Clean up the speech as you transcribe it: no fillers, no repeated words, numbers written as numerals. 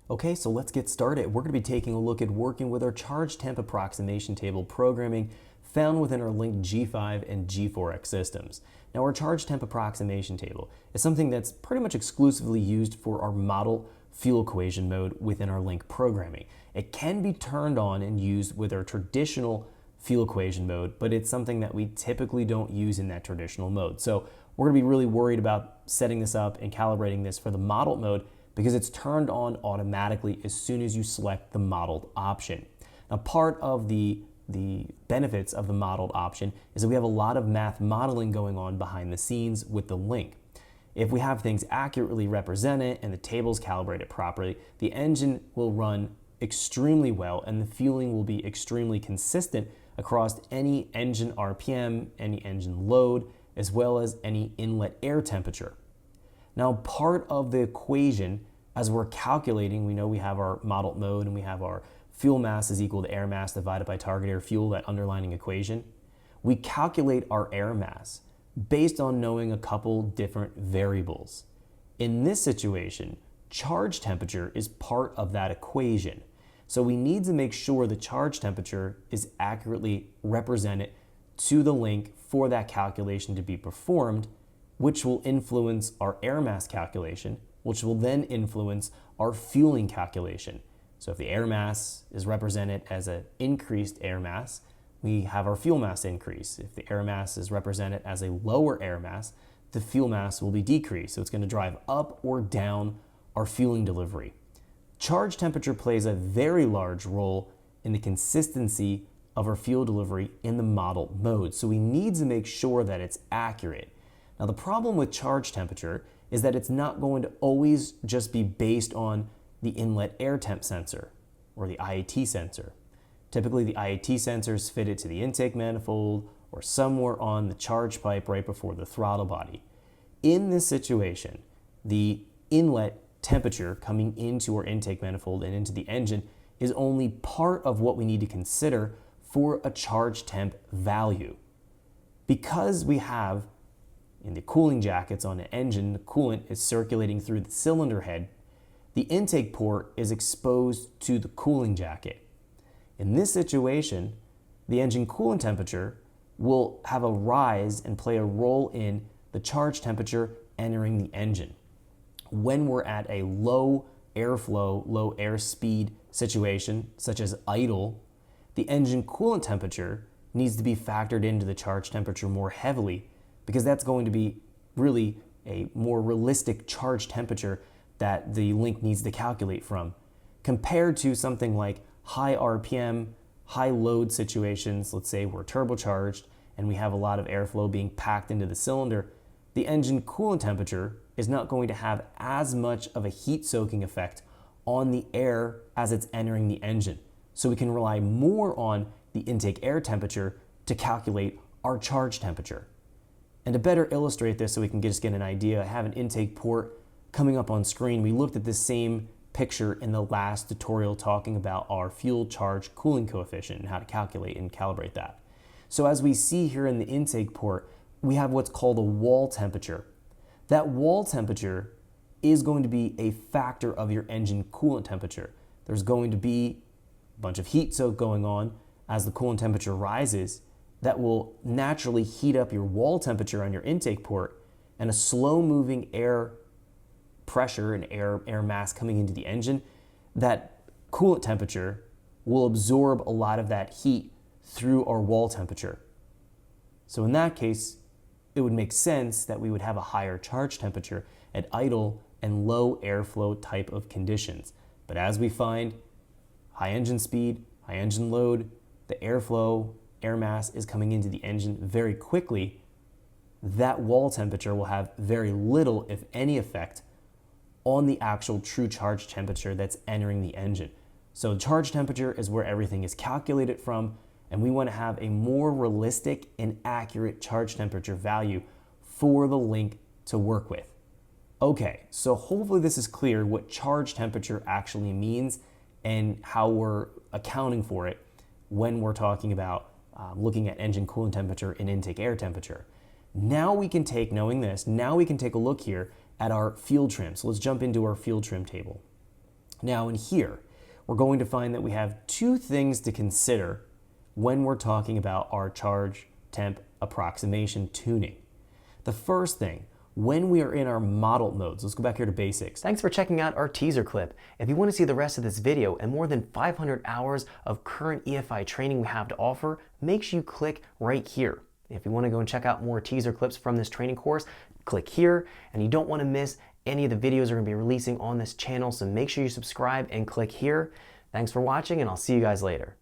Okay, so let's get started. We're going to be taking a look at working with our charge temp approximation table programming found within our linked G5 and G4X systems. Now, our charge temp approximation table is something that's pretty much exclusively used for our model fuel equation mode within our link programming. It can be turned on and used with our traditional fuel equation mode, but it's something that we typically don't use in that traditional mode. So we're going to be really worried about setting this up and calibrating this for the modeled mode because it's turned on automatically as soon as you select the modeled option. Now, part of the benefits of the modeled option is that we have a lot of math modeling going on behind the scenes with the link. If we have things accurately represented and the tables calibrated properly, the engine will run extremely well and the fueling will be extremely consistent across any engine RPM, any engine load, as well as any inlet air temperature. Now, part of the equation, as we're calculating, we know we have our modeled mode and we have our fuel mass is equal to air mass divided by target air fuel, that underlining equation. We calculate our air mass based on knowing a couple different variables. In this situation, charge temperature is part of that equation. So we need to make sure the charge temperature is accurately represented to the link for that calculation to be performed, which will influence our air mass calculation, which will then influence our fueling calculation. So if the air mass is represented as an increased air mass, we have our fuel mass increase. If the air mass is represented as a lower air mass, the fuel mass will be decreased. So it's going to drive up or down our fueling delivery. Charge temperature plays a very large role in the consistency of our fuel delivery in the modeled mode. So we need to make sure that it's accurate. Now, the problem with charge temperature is that it's not going to always just be based on the inlet air temp sensor or the IAT sensor. Typically, the IAT sensor is fitted to the intake manifold or somewhere on the charge pipe right before the throttle body. In this situation, the inlet temperature coming into our intake manifold and into the engine is only part of what we need to consider for a charge temp value. Because we have in the cooling jackets on the engine, the coolant is circulating through the cylinder head, the intake port is exposed to the cooling jacket. In this situation, the engine coolant temperature will have a rise and play a role in the charge temperature entering the engine. When we're at a low airflow, low airspeed situation, such as idle, the engine coolant temperature needs to be factored into the charge temperature more heavily because that's going to be really a more realistic charge temperature that the link needs to calculate from. Compared to something like high RPM, high load situations, let's say we're turbocharged and we have a lot of airflow being packed into the cylinder, the engine coolant temperature is not going to have as much of a heat soaking effect on the air as it's entering the engine. So we can rely more on the intake air temperature to calculate our charge temperature. And to better illustrate this so we can just get an idea, I have an intake port coming up on screen. We looked at this same picture in the last tutorial talking about our fuel charge cooling coefficient and how to calculate and calibrate that. So as we see here in the intake port, we have what's called a wall temperature. That wall temperature is going to be a factor of your engine coolant temperature. There's going to be a bunch of heat soak going on as the coolant temperature rises that will naturally heat up your wall temperature on your intake port, and a slow moving air pressure and air mass coming into the engine, that coolant temperature will absorb a lot of that heat through our wall temperature. So in that case, it would make sense that we would have a higher charge temperature at idle and low airflow type of conditions. But as we find, high engine speed, high engine load, the airflow, air mass is coming into the engine very quickly, that wall temperature will have very little, if any, effect on the actual true charge temperature that's entering the engine. So charge temperature is where everything is calculated from, and we want to have a more realistic and accurate charge temperature value for the link to work with. Okay, so hopefully this is clear what charge temperature actually means and how we're accounting for it when we're talking about looking at engine coolant temperature and intake air temperature. Now we can take, knowing this, now we can take a look here at our fuel trim. So let's jump into our fuel trim table. Now in here, we're going to find that we have two things to consider when we're talking about our charge temp approximation tuning. The first thing, when we are in our model modes, let's go back here to basics. Thanks for checking out our teaser clip. If you want to see the rest of this video and more than 500 hours of current EFI training we have to offer, make sure you click right here. If you want to go and check out more teaser clips from this training course, click here, and you don't want to miss any of the videos we're going to be releasing on this channel, so make sure you subscribe and click here. Thanks for watching, and I'll see you guys later.